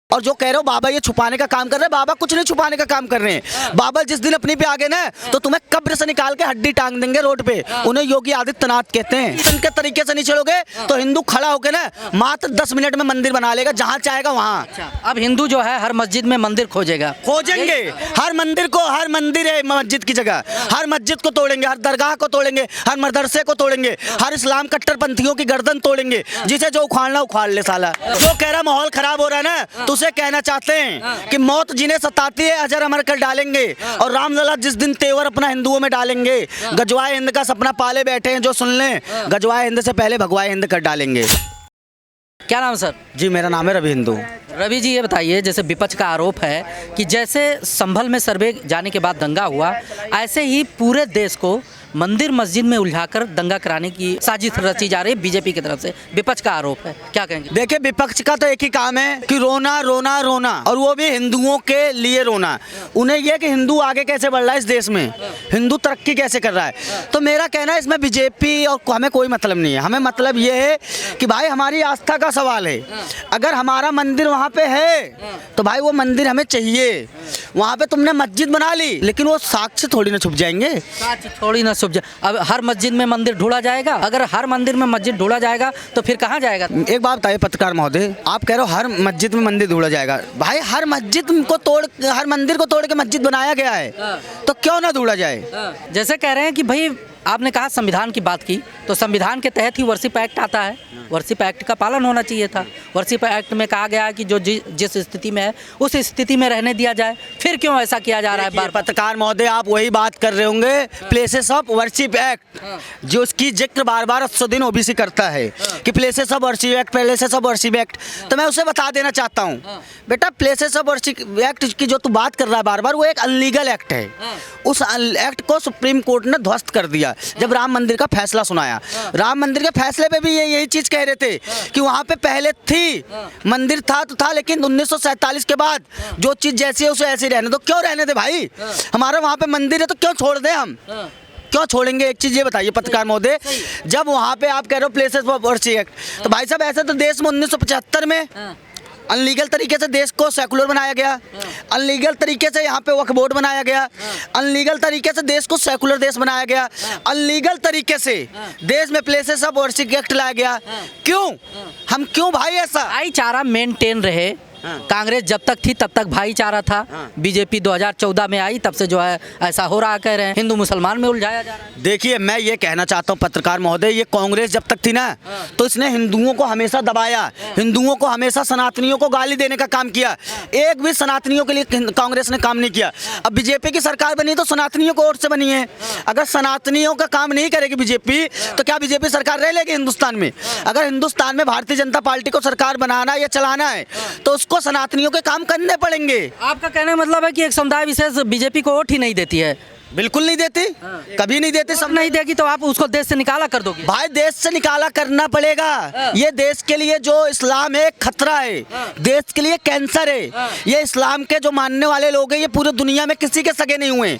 और जो कह रहे हो बाबा ये छुपाने का काम कर रहे हैं, बाबा कुछ नहीं छुपाने का काम कर रहे हैं। बाबा जिस दिन अपनी पे आ गए ना तो तुम्हें कब्र से निकाल के हड्डी टांग देंगे रोड पे। उन्हें योगी आदित्यनाथ कहते हैं। इनके तरीके से नहीं चलोगे तो हिंदू खड़ा होकर ना मात्र 10 मिनट में मंदिर बना लेगा जहाँ चाहेगा वहाँ। अब हिंदू जो है हर मस्जिद में मंदिर खोजेगा, खोजेंगे हर मंदिर को, हर मंदिर है मस्जिद की जगह, हर मस्जिद को तोड़ेंगे, हर दरगाह को तोड़ेंगे, हर मदरसे को तोड़ेंगे, हर इस्लाम कट्टरपंथियों की गर्दन तोड़ेंगे। जिसे जो उखाड़ना उखाड़ ले साला। जो कह रहा माहौल खराब हो रहा है ना तो उसे कहना चाहते हैं कि मौत जिन्हें सताती है अजर अमर कर डालेंगे। और रामलला जिस दिन तेवर अपना हिंदुओं में डालेंगे, गजवाए हिंद का सपना पाले बैठे हैं जो सुन लें, गजवाए हिंद से पहले भगवाए हिंद कर डालेंगे। क्या नाम सर? जी मेरा नाम है रवि हिंदू। रवि जी ये बताइए, जैसे विपक्ष का आरोप है कि जैसे संभल में सर्वे जाने के बाद दंगा हुआ, ऐसे ही पूरे देश को मंदिर मस्जिद में उलझाकर दंगा कराने की साजिश रची जा रही है बीजेपी की तरफ से, विपक्ष का आरोप है, क्या कहेंगे? देखिए विपक्ष का तो एक ही काम है कि रोना रोना रोना, और वो भी हिंदुओं के लिए रोना। उन्हें यह कि हिंदू आगे कैसे बढ़ रहा है इस देश में, हिंदू तरक्की कैसे कर रहा है। तो मेरा कहना है इसमें बीजेपी और हमें कोई मतलब नहीं है। हमें मतलब ये है कि भाई हमारी आस्था का सवाल है। अगर हमारा मंदिर वहाँ पे है तो भाई वो मंदिर हमें चाहिए। वहाँ पे तुमने मस्जिद बना ली लेकिन वो साक्ष्य थोड़ी ना छुप जाएंगे, साक्ष्य थोड़ी ना छुप जाए। अब हर मस्जिद में मंदिर ढूंढा जाएगा, अगर हर मंदिर में मस्जिद ढूंढा जाएगा तो फिर कहाँ जाएगा? एक बात बताइए पत्रकार महोदय, आप कह रहे हो हर मस्जिद में मंदिर ढूंढा जाएगा। भाई हर मस्जिद को तोड़, हर मंदिर को तोड़ के मस्जिद बनाया गया है, तो क्यों ना ढूंढा जाए? जैसे कह रहे हैं कि भाई आपने कहा संविधान की बात की, तो संविधान के तहत ही वर्शिप एक्ट आता है, वर्शिप एक्ट का पालन होना चाहिए था। वर्शिप एक्ट में कहा गया है कि जो जिस स्थिति में है उस स्थिति में रहने दिया जाए, फिर क्यों ऐसा किया जा रहा है? बार पत्रकार महोदय आप वही बात कर रहे होंगे, प्लेसेस ऑफ वर्शिप एक्ट, जो उसकी जिक्र बार बार 100 दिन ओबीसी करता है कि places of worship act, places of worship act. तो मैं उसे बता देना चाहता हूँ बेटा, प्लेसेस ऑफ वर्शिप एक्ट की जो तू बात कर रहा है बार बार, वो एक अनलीगल एक्ट है। उस एक्ट को सुप्रीम कोर्ट ने ध्वस्त कर दिया जब राम मंदिर का फैसला सुनाया। राम मंदिर के फैसले पे भी यही चीज कह रहे थे कि वहाँ पे पहले थी, मंदिर था तो था, लेकिन 1947 के बाद जो चीज जैसी है उसे ऐसे रहने दो। क्यों रहने दे भाई? हमारा वहाँ पे मंदिर है तो क्यों छोड़ दे हम? क्यों छोड़ेंगे? एक चीज ये बताइए पत्रकार महोदय, जब वहाँ पे आप कह रहे हो प्लेसेस ऑफ वर्शिप एक्ट, तो भाई साहब ऐसे तो देश में 1975 में अनलीगल तरीके से देश को सेकुलर बनाया गया, अनलीगल तरीके से यहाँ पे वक्फ बोर्ड बनाया गया, अनलीगल तरीके से देश को सेकुलर देश बनाया गया, अनलीगल तरीके से देश में प्लेसेस ऑफ वर्शिप एक्ट लाया गया। क्यों? हम क्यों भाई ऐसा? भाईचारा मेंटेन रहे। कांग्रेस जब तक थी तब तक भाईचारा था, बीजेपी 2014 में आई तब से जो है ऐसा हो रहा, कह रहे हैं हिंदू मुसलमान में उलझाया जा रहा है। देखिए मैं ये कहना चाहता हूँ पत्रकार महोदय, ये कांग्रेस जब तक थी ना तो इसने हिंदुओं को हमेशा दबाया, हिंदुओं को हमेशा सनातनियों को गाली देने का काम किया। एक भी सनातनियों के लिए कांग्रेस ने काम नहीं किया। अब बीजेपी की सरकार बनी तो सनातनियों को वोट से बनी है। अगर सनातनियों का काम नहीं करेगी बीजेपी तो क्या बीजेपी सरकार रह लेगी हिंदुस्तान में? अगर हिंदुस्तान में भारतीय जनता पार्टी को सरकार बनाना या चलाना है तो को सनातनियों के काम करने पड़ेंगे। आपका कहने का मतलब है कि एक समुदाय विशेष बीजेपी को वोट ही नहीं देती है? बिल्कुल नहीं देती, कभी नहीं देती। सब नहीं देगी तो आप उसको देश से निकाला कर दोगे? भाई देश से निकाला करना पड़ेगा। ये देश के लिए जो इस्लाम है खतरा है, देश के लिए कैंसर है। ये इस्लाम के जो मानने वाले लोग हैं ये पूरी दुनिया में किसी के सगे नहीं हुए।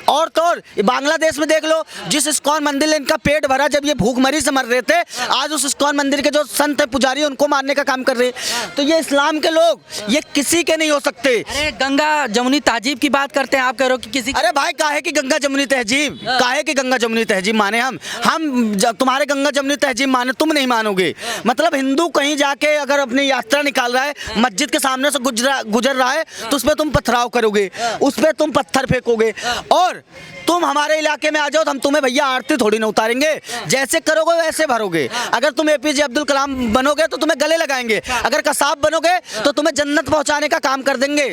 और तो और बांग्लादेश में देख लो, जिस इस्कॉन मंदिर ने इनका पेट भरा जब ये भूखमरी से मर रहे थे, आज उस इस्कॉन मंदिर के जो संत पुजारी है उनको मारने का काम कर रहे हैं। तो ये इस्लाम के लोग ये किसी के नहीं हो सकते। अरे गंगा जमुनी तहजीब की बात करते हैं, आप कह रहे हो कि किसी, अरे भाई काहे की गंगा जमुनी तहजीब, काहे की गंगा जमुनी तहजीब माने? हम तुम्हारे गंगा जमुनी तहजीब माने तुम नहीं मानोगे। मतलब हिंदू कहीं जाके अगर अपनी यात्रा निकाल रहा है, मस्जिद के सामने से गुजर रहा है तो उस पर तुम पथराव करोगे, उस पर तुम पत्थर फेंकोगे। और तुम हमारे इलाके में आ जाओ तो हम तुम्हें भैया आरती थोड़ी ना उतारेंगे, जैसे करोगे वैसे भरोगे। अगर तुम एपीजे अब्दुल कलाम बनोगे तो तुम्हें गले लगाएंगे, अगर कसाब बनोगे तो तुम्हें जन्नत पहुंचाने का काम कर देंगे।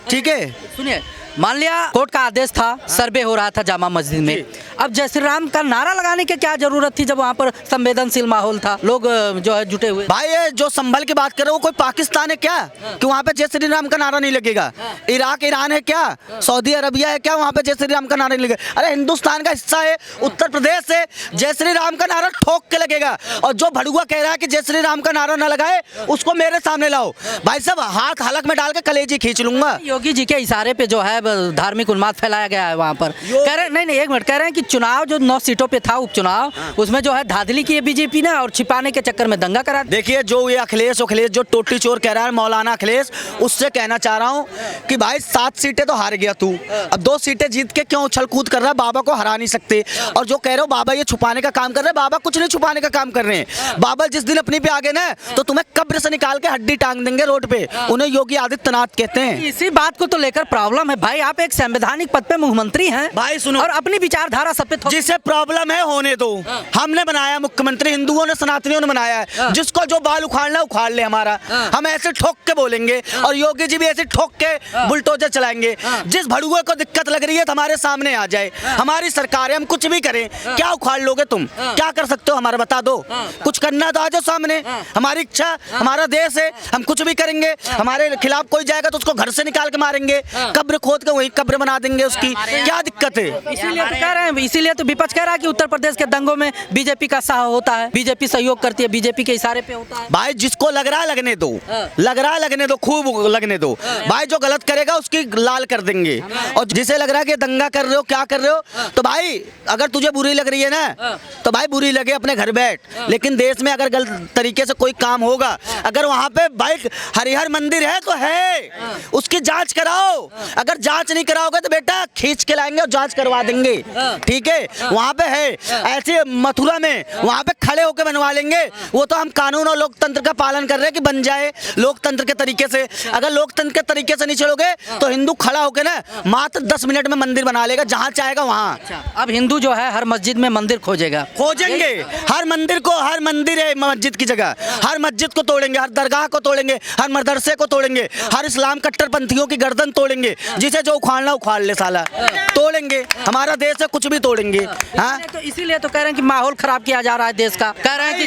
ठीक है, सुनिए, मान लिया कोर्ट का आदेश था, सर्वे हो रहा था जामा मस्जिद में, अब जय श्री राम का नारा लगाने की क्या जरूरत थी जब वहाँ पर संवेदनशील माहौल था, लोग जो है जुटे हुए? भाई ये जो संभल की बात कर रहे हो, कोई पाकिस्तान है क्या कि वहाँ पे जय श्री राम का नारा नहीं लगेगा? इराक ईरान है क्या? सऊदी अरबिया है क्या वहाँ पे जय श्री राम का नारा नहीं लगेगा? अरे हिंदुस्तान का हिस्सा है, उत्तर प्रदेश से जय श्री राम का नारा ठोक के लगेगा। और जो भड़ुआ कह रहा है कि जय श्री राम का नारा ना लगाए, उसको मेरे सामने लाओ भाई साहब, हाथ हलक में डाल के कलेजी खींच लूंगा। योगी जी के इशारे पे जो है धार्मिक उन्माद फैलाया गया है वहाँ पर। कह रहे नहीं एक मिनट, कह रहे हैं कि चुनाव जो 9 सीटों पे था उपचुनाव, उसमें जो है धांधली की है बीजेपी ने और छिपाने के चक्कर में दंगा करा। देखिए जो ये अखिलेश जो टोटी चोर कह रहा है मौलाना अखिलेश, उससे कहना चाह रहा हूँ कि भाई 7 सीटें तो हार गया तू, अब 2 सीटें जीत के क्यों उछल कूद कर रहा है? बाबा को हरा नहीं सकते। और जो कह रहे हो बाबा ये छुपाने का काम कर रहे हैं, बाबा कुछ नहीं छुपाने का काम कर रहे हैं। बाबा जिस दिन अपनी पे आ गए ना तो तुम्हें कब्र से निकाल के हड्डी टांग देंगे रोड पे। उन्हें योगी आदित्यनाथ कहते हैं। इसी बात को तो लेकर प्रॉब्लम है भाई, आप एक संवैधानिक पद पे मुख्यमंत्री हैं भाई सुनो, और अपनी विचारधारा सब पे जिसे प्रॉब्लम है होने दो। हमने बनाया मुख्यमंत्री, हिंदुओं ने सनातनियों ने बनाया है, जिसको जो बाल उखाड़ना उखाड़ ले हमारा। हम ऐसे ठोक के बोलेंगे और योगी जी भी ऐसे ठोक के बुलडोजर चलाएंगे। जिस भड़ुए को दिक्कत लग रही है तो हमारे सामने आ जाए, हमारी सरकार है, हम कुछ भी करें। क्या उखाड़ लोगे तुम? क्या कर सकते हो हमारा बता दो। कुछ करना तो आ जाओ सामने, हमारी इच्छा, हमारा देश है, हम कुछ भी करेंगे। हमारे खिलाफ कोई जाएगा तो उसको घर से निकाल के मारेंगे, कब्र खोद के वही कब्र बना देंगे उसकी। क्या दिक्कत है? इसीलिए तो कह रहे हैं, इसीलिए तो विपक्ष कह रहा है कि उत्तर प्रदेश के दंगों में बीजेपी का साह होता है, बीजेपी सहयोग करती है, बीजेपी के इशारे पे होता है। भाई जिसको लग रहा है लगने दो, लग रहा है लगने दो, खूब लगने दो भाई। जो गलत करेगा उसकी लाल कर देंगे। और जिसे लग रहा है कि दंगा कर रहे हो, क्या कर रहे हो, तो भाई अगर तुझे बुरी लग रही है ना तो भाई बुरी लगे, अपने घर बैठ। लेकिन देश में अगर गलत तरीके से कोई काम होगा, अगर वहां पे भाई हरिहर मंदिर है तो है, उसकी जांच कराओ। अगर जांच नहीं कराओगे तो बेटा खींच के लाएंगे और जांच करवा देंगे, ठीक है? वहां पे है। ऐसे मथुरा में वहां पे खड़े होकर बनवा लेंगे। वो तो हम कानून और लोकतंत्र का पालन कर रहे हैं कि बन जाए लोकतंत्र के तरीके से। अगर लोकतंत्र के तरीके से नहीं चलोगे तो हिंदू खड़ा होकर ना मात्र 10 मिनट में मंदिर बना लेगा, जहां चाहेगा वहां। अब हिंदू जो है हर मस्जिद में मंदिर खोजेंगे, हर मंदिर को, हर मंदिर है मस्जिद की जगह, हर मस्जिद को तोड़ेंगे, हर दरगाह को तोड़ेंगे, हर मदरसे को तोड़ेंगे, हर इस्लाम कट्टरपंथियों की गर्दन तोड़ेंगे। जिसे जो उखाड़ना उखाड़ ले साला, तोड़ेंगे। हमारा देश है, कुछ भी तोड़ेंगे। हाँ तो इसीलिए तो कह रहे हैं कि माहौल खराब किया जा रहा है देश का। कह रहे हैं कि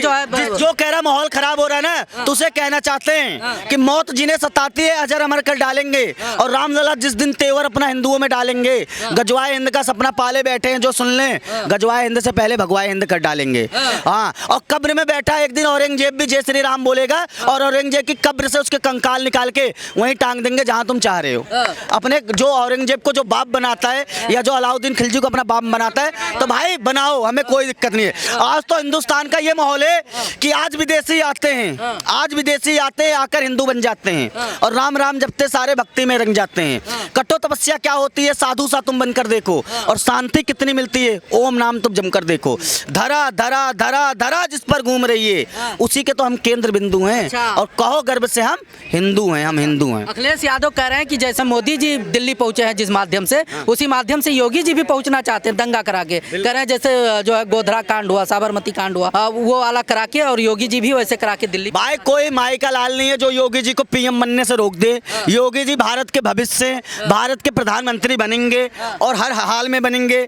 जो कह रहा माहौल खराब हो रहा है ना, तो उसे कहना चाहते हैं कि मौत जिन्हें सताती है अजर अमर कर डालेंगे। और रामलला जिस दिन तेवर अपना हिंदुओं में डालेंगे, गजवाए हिंद का सपना पाले बैठे हैं जो सुन लें, गजवाए हिंद से पहले भगवाए हिंद कर डालेंगे। हाँ, और कब्र में बैठा एक दिन औरंगजेब भी जय श्री राम बोलेगा और औरंगजेब की कब्र से उसके कंकाल निकाल के वहीं टांग देंगे जहां तुम चाह रहे हो। अपने जो औरंगजेब को जो बाप बनाता है या जो अलाउद्दीन खिलजी को अपना बाप बनाता है तो भाई बनाओ, हमें कोई दिक्कत नहीं है। आज तो हिंदुस्तान का ये माहौल है कि आज विदेशी आते हैं, आज विदेशी आते हैं, आकर हिंदू बन जाते हैं और राम राम जपते सारे भक्ति में रंग जाते हैं। कठोर तपस्या क्या होती है, साधु सा तुम बनकर देखो, और शांति कितनी मिलती है, ओम नाम तुम जमकर देखो। धरा धरा धरा धरा जिस पर घूम रही है, उसी के तो हम केंद्र बिंदु हैं। और कहो गर्व से हम हिंदू हैं, हम हिंदू हैं। अखिलेश यादव कह रहे हैं कि जैसे मोदी जी दिल्ली पहुंचे हैं जिस माध्यम से, उसी माध्यम से योगी जी भी पहुंचना चाहते हैं दंगा करा के। कह रहे हैं जैसे जो है गोधरा कांड हुआ, साबरमती कांड हुआ, वो वाला करा के, और योगी जी भी वैसे करा के दिल्ली। भाई कोई माई का लाल नहीं है जो योगी जी को पीएम बनने से रोक दे। योगी जी भारत के भविष्य से, भारत के प्रधानमंत्री बनेंगे और हर हाल में बनेंगे।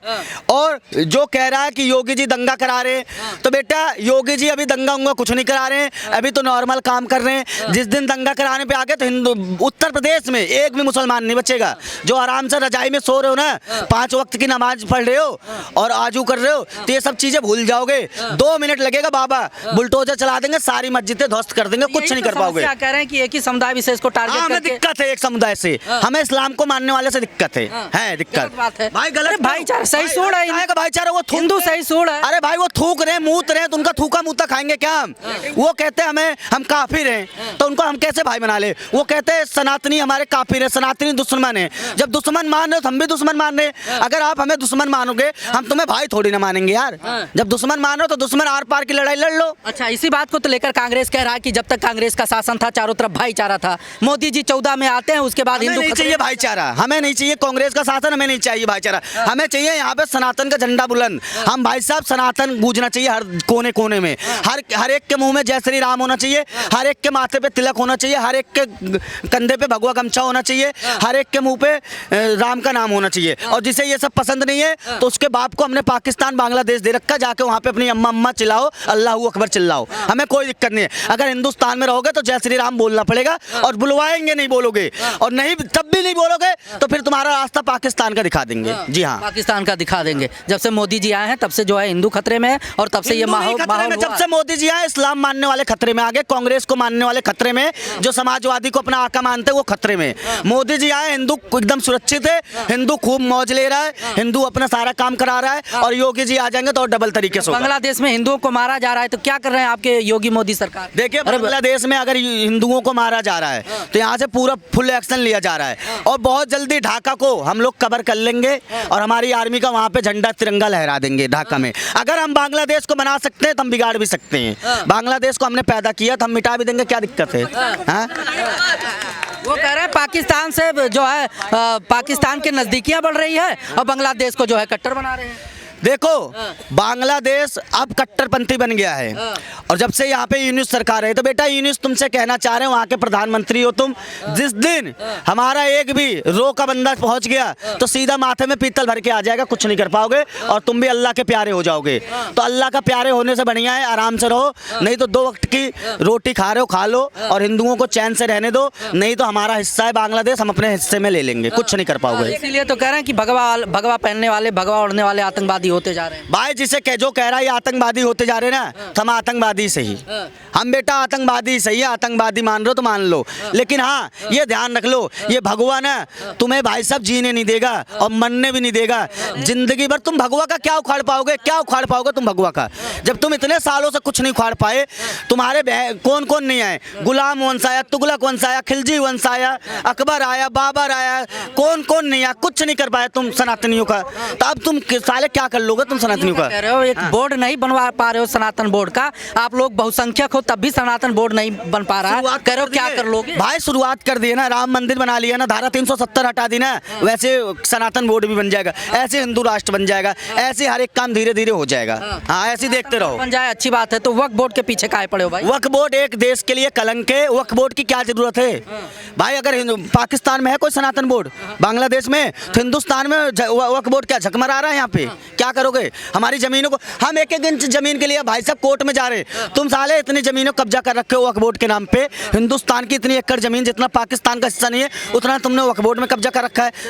और जो कह रहा है कि योगी जी दंगा करा रहे, तो बेटा योगी जी अभी दंगा उंगा कुछ नहीं करा रहे हैं, अभी तो नॉर्मल काम कर रहे हैं। जिस दिन दंगा कराने पे आगे तो हिंदू उत्तर प्रदेश में एक भी मुसलमान नहीं बचेगा। जो आराम से रजाई में सो रहे हो ना, 5 वक्त की नमाज पढ़ रहे हो और आजू कर रहे हो, तो ये सब चीजें भूल जाओगे। 2 मिनट लगेगा, बाबा बुलडोजर चला देंगे, सारी मस्जिदें ध्वस्त कर देंगे, कुछ नहीं कर पाओगे। कह रहे हैं कि एक ही समुदाय विशेष को टारगेट करके। हमें दिक्कत है एक समुदाय से, हमें इस्लाम को मानने वाले से दिक्कत है दिक्कत। बात है भाई गलत, भाईचारा सही सोच है, भाईचारा वो हिंदू सही सोच है। अरे भाई वो थूक रहे मूत रहे तो उनका थूका मूता खाएंगे क्या हम? वो कहते हैं हम काफिर हैं, तो उनको हम कैसे भाई बना ले? वो कहते हैं सनातनी हमारे काफिर है, सनातनी दुश्मन है। जब दुश्मन मान रहे हो तो हम भी दुश्मन मान रहे हैं। अगर आप हमें दुश्मन मानोगे, हम तुम्हें भाई थोड़ी ना मानेंगे यार। जब दुश्मन मान रहे हो तो दुश्मन आर पार की लड़ाई लड़ लो। अच्छा, इसी बात को तो लेकर कांग्रेस कह रहा है कि जब तक कांग्रेस का शासन था चारों तरफ भाईचारा था, मोदी जी 14 में आते हैं, उसके बाद हिंदू नहीं चाहिए भाईचारा, हमें नहीं चाहिए कांग्रेस का शासन, हमें नहीं चाहिए भाईचारा। हमें चाहिए यहाँ पे सनातन का झंडा बुलंद। हम भाई साहब सनातन गूंजना चाहिए हर कोने कोने में, हर एक के मुंह में जय श्री राम होना चाहिए, हर एक के माथे पे तिलक होना चाहिए, हर एक के कंधे पे भगवा गमछा होना चाहिए, हर एक के मुंह पे राम का नाम होना चाहिए। और जिसे ये सब पसंद नहीं है तो उसके बाप को हमने पाकिस्तान बांग्लादेश दे रखा, जाके वहाँ पे अपनी अम्मा अम्मा चिल्लाओ, अल्लाहू अकबर चिल्लाओ, हमें कोई दिक्कत नहीं है। अगर हिंदुस्तान में रहोगे तो जय श्री राम बोलना पड़ेगा, और बुलवाएंगे नहीं बोलोगे, और नहीं तब भी नहीं बोलोगे तो फिर तुम्हारा रास्ता पाकिस्तान का दिखा देंगे। जी हाँ। पाकिस्तान का दिखा देंगे। जब से मोदी जी आए हैं तब से जो है हिंदू खतरे में है और तब से ये हिंदू नहीं माहौल खतरे में, जब से मोदी जी आए इस्लाम मानने वाले खतरे में आ गए, कांग्रेस को मानने वाले खतरे में, जो समाजवादी को अपना आका मानते हैं वो खतरे में। मोदी जी आए, हिंदू एकदम सुरक्षित है, हिंदू खूब मौज ले रहा है, हिंदू अपना सारा काम करा रहा है, और योगी जी आ जाएंगे तो और डबल तरीके से होगा। बांग्लादेश में हिंदुओं को मारा जा रहा है तो क्या कर रहे हैं आपके योगी मोदी सरकार? देखिए, बांग्लादेश में अगर हिंदुओं को मारा जा रहा है तो यहाँ से पूरा फुल एक्शन लिया जा रहा है, और बहुत जल्दी ढाका को हम लोग कवर कर लेंगे और हमारी आर्मी का वहाँ पे झंडा तिरंगा लहरा देंगे ढाका में। अगर हम बांग्लादेश को बना सकते हैं तो हम बिगाड़ भी सकते हैं। बांग्लादेश को हमने पैदा किया तो हम मिटा भी देंगे, क्या दिक्कत है? हाँ? वो कह रहे हैं पाकिस्तान से जो है पाकिस्तान के नजदीकियां बढ़ रही है और बांग्लादेश को जो है कट्टर बना रहे हैं। देखो, बांग्लादेश अब कट्टरपंथी बन गया है, और जब से यहाँ पे यूनिस सरकार है, तो बेटा यूनिस तुमसे कहना चाह रहे हो, वहाँ के प्रधानमंत्री हो तुम, जिस दिन हमारा एक भी रो का बंदा पहुँच गया तो सीधा माथे में पीतल भर के आ जाएगा, कुछ नहीं कर पाओगे, और तुम भी अल्लाह के प्यारे हो जाओगे। तो अल्लाह का प्यारे होने से बढ़िया है आराम से रहो, नहीं तो 2 वक्त की रोटी खा रहे हो खा लो, और हिंदुओं को चैन से रहने दो, नहीं तो हमारा हिस्सा है बांग्लादेश, हम अपने हिस्से में ले लेंगे, कुछ नहीं कर पाओगे। इसीलिए तो कह रहे हैं कि भगवा पहनने वाले, भगवा ओढ़ने वाले आतंकवादी होते जा रहे हैं। भाई जिसे जो कह रहा है ये आतंकवादी होते जा रहे हैं ना, तो हम आतंकवादी सही, हम बेटा आतंकवादी सही है, आतंकवादी मान रहे हो तो मान लो, लेकिन हाँ ये ध्यान रख लो, ये भगवा ना तुम्हें भाई साहब जीने नहीं देगा और मरने भी नहीं देगा। जिंदगी भर तुम भगवा का क्या उखाड़ पाओगे, क्या उखाड़ पाओगे तुम भगवा का, जब तुम इतने सालों से कुछ नहीं उखाड़ पाए। तुम्हारे कौन कौन नहीं आए, गुलाम वंश आया, तुगलक वंश आया, खिलजी वंश आया, अकबर आया, बाबर आया, कौन कौन नहीं आया, कुछ नहीं कर पाए तुम सनातनियों का। तो अब तुम साले क्या कर लोगे तुम सनातनियों का? कह रहे हो एक बोर्ड नहीं बनवा पा रहे हो सनातन बोर्ड का, आप लोग बहुसंख्यक हो तब भी सनातन बोर्ड नहीं बन पा रहा है, कह रहे हो क्या कर लोगे? भाई शुरुआत कर दिए ना, राम मंदिर बना लिया ना, धारा 370 हटा दी ना, वैसे सनातन बोर्ड भी बन जाएगा, ऐसे हिंदू राष्ट्र बन जाएगा, ऐसे हर एक काम धीरे धीरे हो जाएगा। हाँ ऐसे देखते रहो, बन जाए अच्छी बात है। तो वक्फ बोर्ड के पीछे काहे पड़े हो भाई? वक्फ बोर्ड एक देश के लिए कलंक है, वक्फ बोर्ड की क्या जरूरत है भाई? अगर पाकिस्तान में है कोई सनातन बोर्ड, बांग्लादेश में, तो हिंदुस्तान में वक्फ बोर्ड क्या झकमरा रहा है? यहाँ पे क्या करोगे? हमारी जमीनों को, हम एक एक इंच जमीन के लिए भाई साहब कोर्ट में जा रहे, तुम साले इतनी जमीनों कब्जा कर रखे हो वक्फ बोर्ड के नाम पे। हिंदुस्तान की इतनी एकड़ जमीन जितना पाकिस्तान का हिस्सा नहीं है उतना तुमने वक्फ बोर्ड में कब्जा कर रखा है।